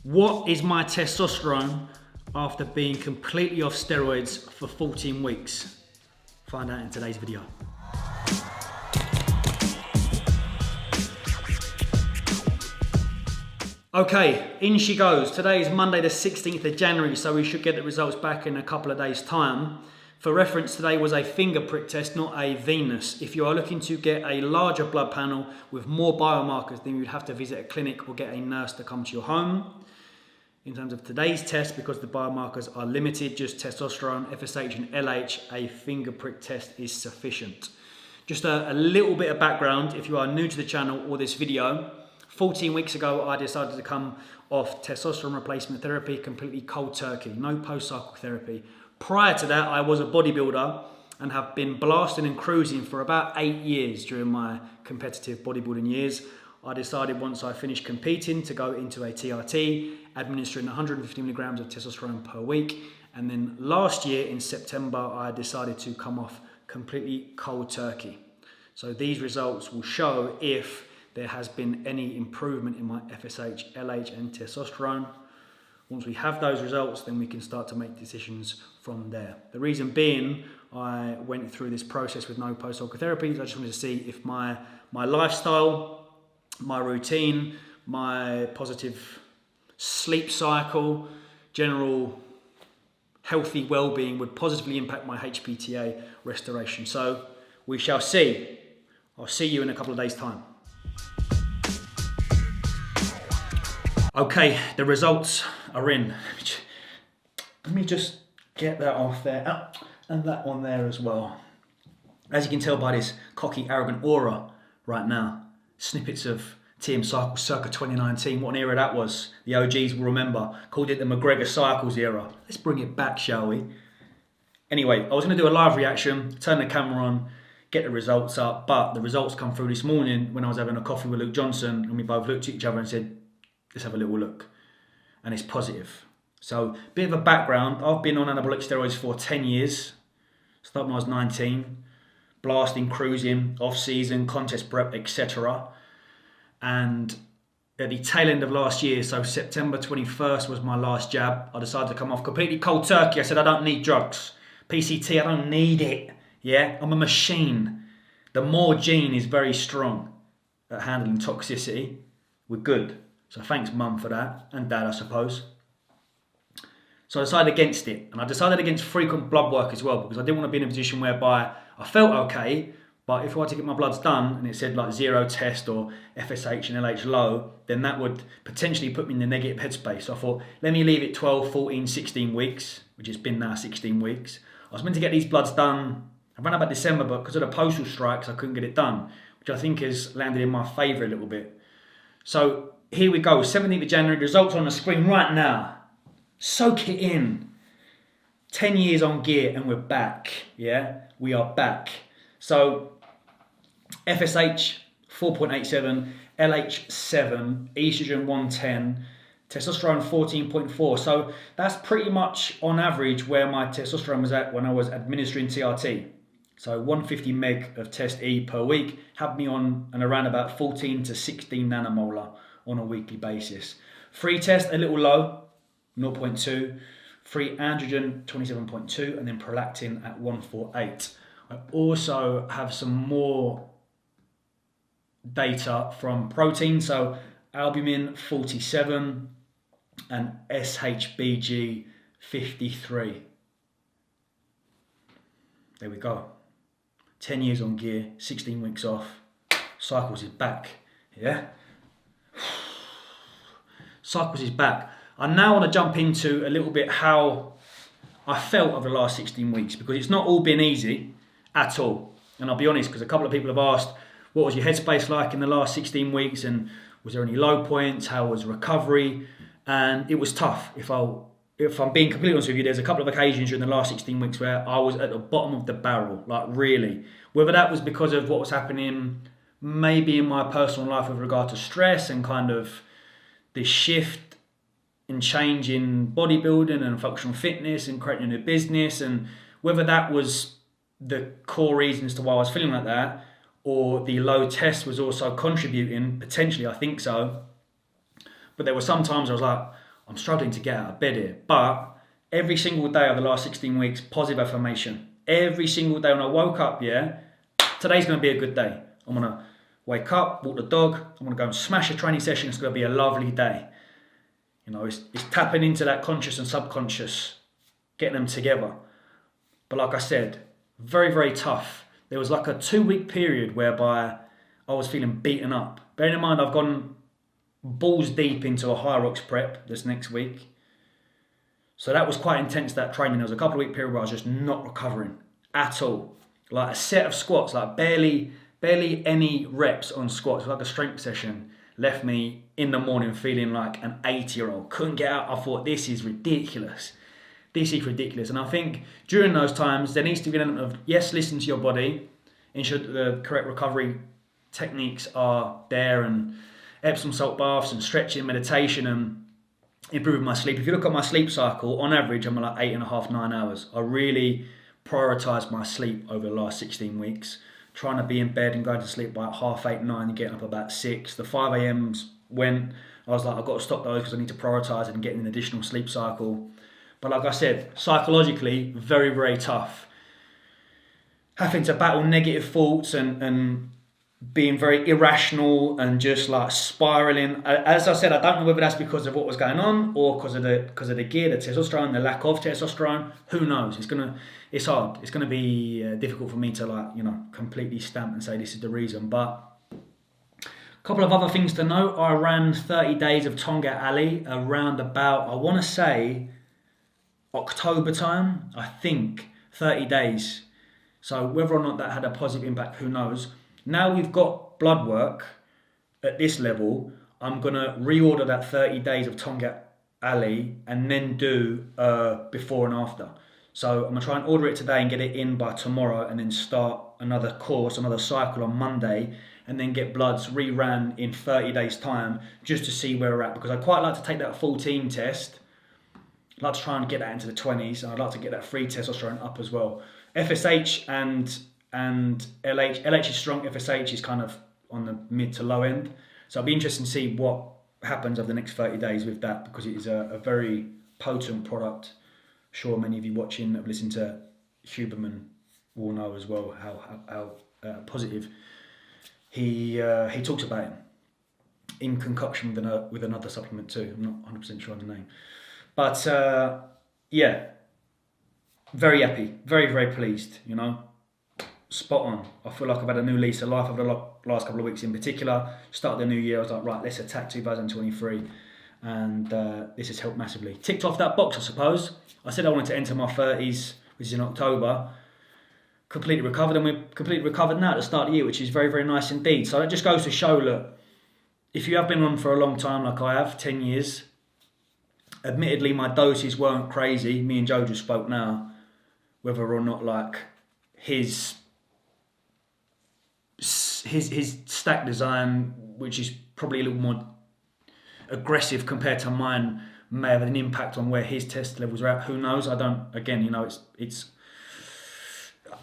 What is my testosterone after being completely off steroids for 14 weeks? Find out in today's video. Okay, in she goes. Today is Monday the 16th of January, so we should get the results back in a couple of days' time. For reference, today was a finger prick test, not a venous. If you are looking to get a larger blood panel with more biomarkers, then you'd have to visit a clinic or get a nurse to come to your home. In terms of today's test, because the biomarkers are limited, just testosterone, FSH and LH, a finger prick test is sufficient. Just a little bit of background, if you are new to the channel or this video, 14 weeks ago I decided to come off testosterone replacement therapy completely cold turkey, no post-cycle therapy. Prior to that, I was a bodybuilder and have been blasting and cruising for about 8 years during my competitive bodybuilding years. I decided once I finished competing to go into a TRT, administering 150 milligrams of testosterone per week. And then last year in September, I decided to come off completely cold turkey. So these results will show if there has been any improvement in my FSH, LH and testosterone. Once we have those results, then we can start to make decisions from there. The reason being, I went through this process with no post-cycle therapies. I just wanted to see if my lifestyle, my routine, my positive sleep cycle, general healthy well-being would positively impact my HPTA restoration. So we shall see. I'll see you in a couple of days' time. Okay, the results are in. Let me just get that off there, and that one there as well. As you can tell by this cocky, arrogant aura right now, snippets of TM Cycles circa 2019, what an era that was. The OGs will remember, called it the McGregor Cycles era. Let's bring it back, shall we? Anyway, I was going to do a live reaction, turn the camera on, get the results up, but the results come through this morning when I was having a coffee with Luke Johnson, and we both looked at each other and said, let's have a little look. And it's positive. So, bit of a background. I've been on anabolic steroids for 10 years. Started when I was 19. Blasting, cruising, off-season, contest prep, etc. And at the tail end of last year, so September 21st was my last jab, I decided to come off completely cold turkey. I said, I don't need drugs. PCT, I don't need it. Yeah, I'm a machine. The more gene is very strong at handling toxicity. We're good. So thanks mum for that, and dad I suppose. So I decided against it, and I decided against frequent blood work as well, because I didn't want to be in a position whereby I felt okay, but if I had to get my bloods done and it said like 0 test or FSH and LH low, then that would potentially put me in the negative headspace. So I thought, let me leave it 12, 14, 16 weeks, which has been now 16 weeks. I was meant to get these bloods done around about December, but because of the postal strikes, I couldn't get it done, which I think has landed in my favour a little bit. So here we go, 17th of January, results on the screen right now. Soak it in. 10 years on gear and we're back, yeah? We are back. So, FSH 4.87, LH 7, estrogen 110, testosterone 14.4. So that's pretty much on average where my testosterone was at when I was administering TRT. So 150 meg of test E per week had me on and around about 14 to 16 nanomolar on a weekly basis. Free test a little low, 0.2. Free androgen 27.2, and then prolactin at 148. I also have some more data from protein, so albumin 47 and SHBG 53. There we go. 10 years on gear, 16 weeks off. Cycles is back, yeah? Cycles is back. I now want to jump into a little bit how I felt over the last 16 weeks, because it's not all been easy at all. And I'll be honest, because a couple of people have asked, what was your headspace like in the last 16 weeks? And was there any low points? How was recovery? And it was tough. If I'm being completely honest with you, there's a couple of occasions during the last 16 weeks where I was at the bottom of the barrel, like really. Whether that was because of what was happening maybe in my personal life with regard to stress and kind of this shift in change in bodybuilding and functional fitness and creating a new business, and whether that was the core reasons to why I was feeling like that, or the low test was also contributing, potentially, I think so. But there were some times I was like, I'm struggling to get out of bed here. But every single day of the last 16 weeks, positive affirmation. Every single day when I woke up, today's going to be a good day. I'm going to wake up, walk the dog, I'm going to go and smash a training session. It's going to be a lovely day. You know, it's tapping into that conscious and subconscious, getting them together. But like I said, very, very tough. There was like a 2-week period whereby I was feeling beaten up. Bearing in mind, I've gone balls deep into a high rocks prep this next week. So that was quite intense, that training. There was a couple of week period where I was just not recovering at all. Like a set of squats, like barely any reps on squats, like a strength session, left me in the morning feeling like an 80-year-old. Couldn't get out. I thought, this is ridiculous. This is ridiculous. And I think during those times, there needs to be an element of, yes, listen to your body, ensure that the correct recovery techniques are there, and Epsom salt baths and stretching, meditation, and improving my sleep. If you look at my sleep cycle, on average, I'm like 8.5, 9 hours. I really prioritise my sleep over the last 16 weeks, trying to be in bed and going to sleep by 8:30, 9, and getting up about 6. The 5 a.m.s when I was like, I've got to stop those because I need to prioritise and get an additional sleep cycle. But like I said, psychologically, very, very tough. Having to battle negative thoughts and being very irrational and just like spiraling. As I said, I don't know whether that's because of what was going on or because of the gear, the testosterone, the lack of testosterone. Who knows? It's hard. It's gonna be difficult for me to completely stamp and say this is the reason. But a couple of other things to note. I ran 30 days of Tongkat Ali around about, I want to say, October time. I think 30 days. So whether or not that had a positive impact, who knows? Now we've got blood work at this level, I'm going to reorder that 30 days of Tongkat Ali and then do before and after. So I'm going to try and order it today and get it in by tomorrow, and then start another course, another cycle on Monday, and then get bloods reran in 30 days time just to see where we're at, because I'd quite like to take that 14 test. I'd like to try and get that into the 20s, and I'd like to get that free testosterone up as well. FSH and LH is strong, FSH is kind of on the mid to low end. So I'll be interested to see what happens over the next 30 days with that, because it is a very potent product. I'm sure many of you watching that have listened to Huberman will know as well how positive he talks about it in concoction with another supplement too. I'm not 100% sure on the name. But very happy, very, very pleased, spot on. I feel like I've had a new lease of life over the last couple of weeks in particular. Start of the new year, I was like, right, let's attack 2023. And this has helped massively. Ticked off that box, I suppose. I said I wanted to enter my 30s, which is in October. Completely recovered, and we're completely recovered now at the start of the year, which is very, very nice indeed. So that just goes to show, look, if you have been on for a long time like I have, 10 years, admittedly my doses weren't crazy. Me and Joe just spoke now, whether or not like his stack design, which is probably a little more aggressive compared to mine, may have an impact on where his test levels are at. Who knows? I don't. Again,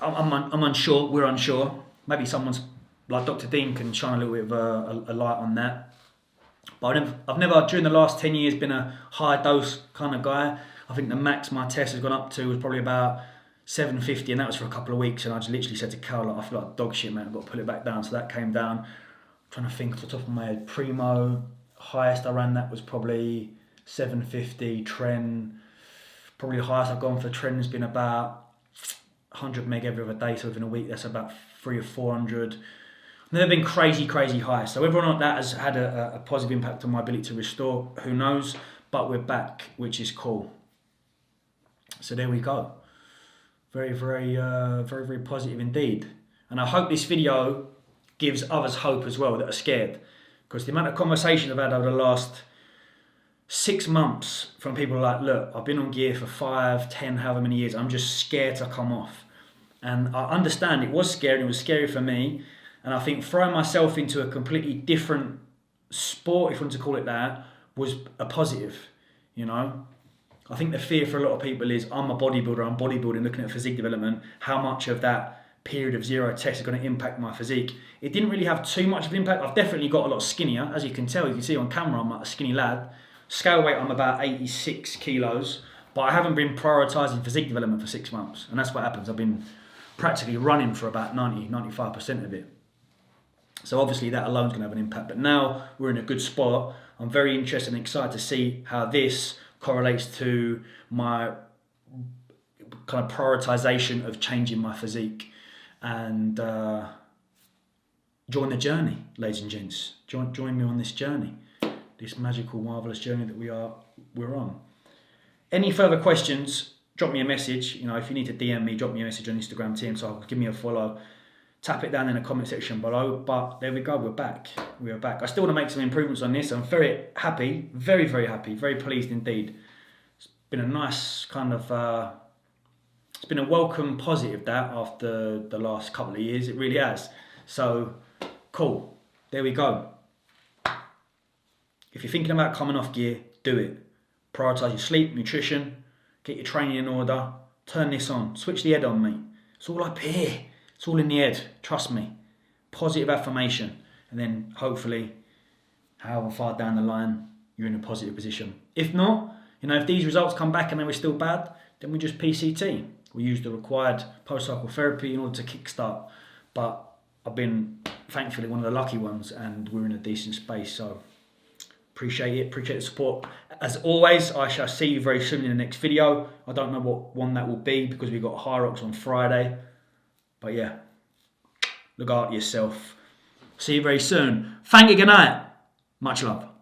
I'm unsure. We're unsure. Maybe someone's like Dr. Dean can shine a little bit of a light on that. But I've never during the last 10 years been a high dose kind of guy. I think the max my test has gone up to was probably about 750, and that was for a couple of weeks. And I just literally said to Cal, like, I feel like dog shit, man. I've got to pull it back down. So that came down. I'm trying to think off the top of my head. Primo, highest I ran that was probably 750. Tren, probably the highest I've gone for Tren has been about 100 meg every other day. So within a week, that's about 300 or 400. Never been crazy high. So whether or not that has had a positive impact on my ability to restore, who knows? But we're back, which is cool. So there we go. Very, very positive indeed. And I hope this video gives others hope as well that are scared. Because the amount of conversation I've had over the last 6 months from people like, look, I've been on gear for 5, 10, however many years. I'm just scared to come off. And I understand it was scary. It was scary for me. And I think throwing myself into a completely different sport, if you want to call it that, was a positive, I think the fear for a lot of people is, I'm a bodybuilder, I'm bodybuilding, looking at physique development, how much of that period of zero test is going to impact my physique? It didn't really have too much of an impact. I've definitely got a lot skinnier, as you can tell. You can see on camera I'm like a skinny lad. Scale weight, I'm about 86 kilos, but I haven't been prioritising physique development for 6 months. And that's what happens. I've been practically running for about 95% of it. So obviously that alone is going to have an impact. But now we're in a good spot. I'm very interested and excited to see how this correlates to my kind of prioritisation of changing my physique. And join the journey, ladies and gents. Join me on this journey. This magical, marvellous journey that we're on. Any further questions, drop me a message. You know, if you need to DM me, drop me a message on Instagram, Team. So give me a follow. Tap it down in the comment section below. But there we go, we're back. We are back. I still want to make some improvements on this. I'm very happy, very, very happy, very pleased indeed. It's been a nice kind of, it's been a welcome positive that after the last couple of years. It really has. So, cool. There we go. If you're thinking about coming off gear, do it. Prioritise your sleep, nutrition, get your training in order, turn this on, switch the head on, mate. It's all up here. It's all in the head, trust me. Positive affirmation, and then hopefully, however far down the line, you're in a positive position. If not, you know, if these results come back and they were still bad, then we just PCT. We use the required post-cycle therapy in order to kickstart. But I've been, thankfully, one of the lucky ones, and we're in a decent space, so appreciate it, appreciate the support. As always, I shall see you very soon in the next video. I don't know what one that will be because we've got High Rocks on Friday. But yeah, look after yourself. See you very soon. Thank you, good night. Much love.